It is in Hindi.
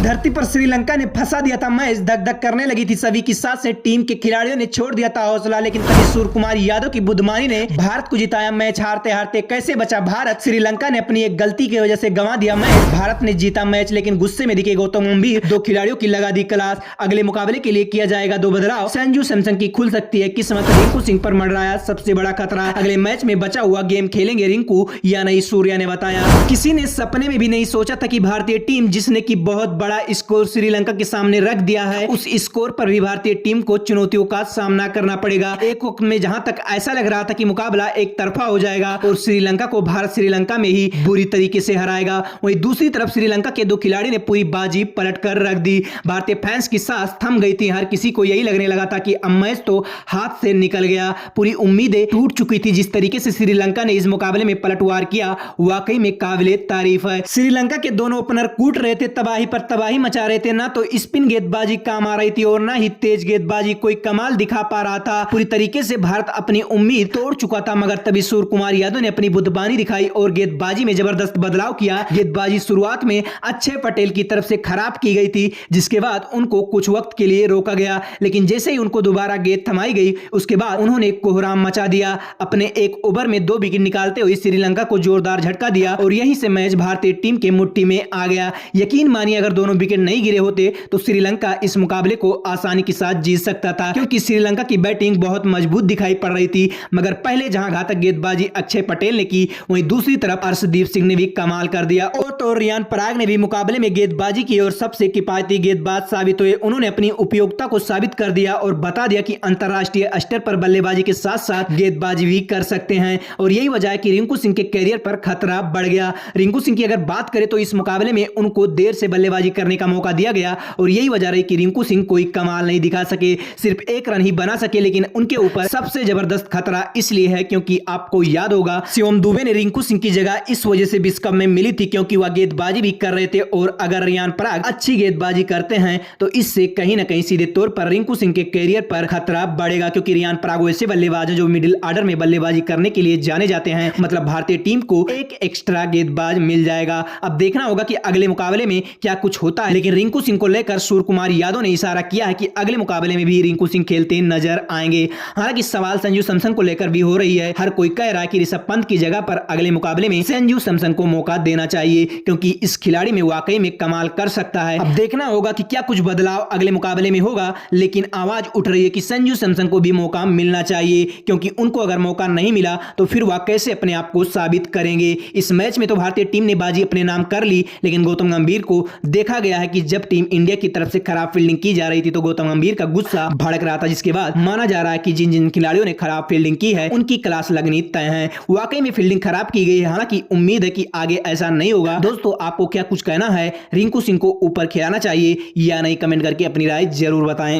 धरती पर श्रीलंका ने फंसा दिया था मैच, धक धक करने लगी थी सभी की सांसें। टीम के खिलाड़ियों ने छोड़ दिया था हौसला, लेकिन तभी सूर्य कुमार यादव की बुद्धिमानी ने भारत को जिताया। मैच हारते हारते कैसे बचा भारत? श्रीलंका ने अपनी एक गलती की वजह से गंवा दिया मैच। भारत ने जीता मैच, लेकिन गुस्से में दिखे गौतम गंभीर। दो खिलाड़ियों की लगा दी क्लास। अगले मुकाबले के लिए किया जाएगा दो बदलाव। संजू सैमसन की खुल सकती है किस्मत। रिंकू सिंह पर मंडराया सबसे बड़ा खतरा। अगले मैच में बचा हुआ गेम खेलेंगे रिंकू या नहीं, सूर्या ने बताया। किसी ने सपने में भी नहीं सोचा था कि भारतीय टीम, जिसने की बहुत बड़ा स्कोर श्रीलंका के सामने रख दिया है, उस स्कोर पर भी भारतीय टीम को चुनौतियों का सामना करना पड़ेगा। एक वक्त में जहां तक ऐसा लग रहा था कि मुकाबला एक तरफा हो जाएगा और श्रीलंका को भारत श्रीलंका में ही बुरी तरीके से हराएगा, वहीं दूसरी तरफ श्रीलंका के दो खिलाड़ी ने पूरी बाजी पलट कर रख दी। भारतीय फैंस की सांस थम गई थी। हर किसी को यही लगने लगा था कि अब मैच तो हाथ से निकल गया। पूरी उम्मीदें टूट चुकी थी। जिस तरीके से श्रीलंका ने इस मुकाबले में पलटवार किया, वाकई में काबिले तारीफ है। श्रीलंका के दोनों ओपनर कूट रहे थे, तबाही पर तबाही मचा रहे थे। ना तो स्पिन गेंदबाजी काम आ रही थी और ना ही तेज गेंदबाजी कोई कमाल दिखा पा रहा था। पूरी तरीके से भारत अपनी उम्मीद तोड़ चुका था, मगर तभी सूर्य कुमार यादव ने अपनी बुद्धिमानी दिखाई और गेंदबाजी में जबरदस्त बदलाव किया। गेंदबाजी शुरुआत में अक्षय पटेल की तरफ से खराब की गई थी, जिसके बाद उनको कुछ वक्त के लिए रोका गया, लेकिन जैसे ही उनको दोबारा गेंद थमाई गई, उसके बाद उन्होंने कोहराम मचा दिया। अपने एक ओवर में 2 विकेट निकालते हुए श्रीलंका को जोरदार झटका दिया और यहीं से मैच भारतीय टीम के मुट्ठी में आ गया। यकीन मानिए, अगर दोनों विकेट नहीं गिरे होते तो श्रीलंका इस मुकाबले को आसानी के साथ जीत सकता था, क्योंकि श्रीलंका की बैटिंग बहुत मजबूत दिखाई पड़ रही थी। मगर पहले जहां घातक गेंदबाजी अक्षय पटेल ने की, वहीं दूसरी तरफ अर्शदीप सिंह ने भी कमाल कर दिया और तो रियान पराग ने भी मुकाबले में गेंदबाजी की और सबसे किफायती गेंदबाज साबित हुए। उन्होंने अपनी उपयोगिता को साबित कर दिया और बता दिया कि अंतरराष्ट्रीय स्तर पर बल्लेबाजी के साथ साथ गेंदबाजी भी कर सकते हैं। और यही वजह है कि रिंकू सिंह के कैरियर पर खतरा बढ़ गया। रिंकू सिंह की अगर बात करें तो इस मुकाबले में उनको देर से बल्लेबाजी करने का मौका दिया गया और यही वजह रही कि रिंकू सिंह कोई कमाल नहीं दिखा सके, सिर्फ 1 रन ही बना सके। लेकिन उनके ऊपर सबसे जबरदस्त खतरा इसलिए है क्योंकि आपको याद होगा, शिवम दुबे ने रिंकू सिंह की जगह इस वजह से विश्व कप में मिली थी क्योंकि वह गेंदबाजी भी कर रहे थे। और अगर रियान पराग अच्छी गेंदबाजी करते हैं तो इससे कहीं ना कहीं सीधे तौर पर रिंकू सिंह के कैरियर पर खतरा बढ़ेगा, क्योंकि रियान पराग वैसे बल्लेबाज हैं जो मिडिल ऑर्डर में बल्लेबाजी करने के लिए जाने जाते हैं। मतलब भारतीय टीम को एक एक्स्ट्रा गेंदबाज मिल जाएगा। अब देखना होगा कि अगले मुकाबले में क्या कुछ होता है, लेकिन रिंकू सिंह को लेकर सूर्य कुमार यादव ने इशारा किया है कि अगले मुकाबले में भी रिंकू सिंह खेलते नजर आएंगे। हालांकि सवाल संजू सैमसन को लेकर भी हो रही है। हर कोई कह रहा है कि ऋषभ पंत की जगह पर अगले मुकाबले में संजू सैमसन को मौका देना चाहिए, क्योंकि इस खिलाड़ी में वाकई में कमाल कर सकता है। अब देखना होगा कि क्या कुछ बदलाव अगले मुकाबले में होगा, लेकिन आवाज उठ रही है कि संजू सैमसन को भी मौका मिलना चाहिए, क्योंकि उनको अगर मौका नहीं मिला तो फिर वह कैसे अपने आप को साबित करेंगे। इस मैच में तो भारतीय टीम ने बाजी अपने नाम कर ली, लेकिन गौतम गंभीर को देखा गया है कि जब टीम इंडिया की तरफ से खराब फील्डिंग की जा रही थी तो गौतम गंभीर का गुस्सा भड़क रहा था, जिसके बाद माना जा रहा है कि जिन जिन खिलाड़ियों ने खराब फील्डिंग की है उनकी क्लास लगनी तय है। वाकई में फील्डिंग खराब की गई है। हालांकि उम्मीद है कि आगे ऐसा नहीं होगा। दोस्तों, आपको क्या कुछ कहना है? रिंकू सिंह को ऊपर खिलाना चाहिए या नहीं? कमेंट करके अपनी राय जरूर बताएं।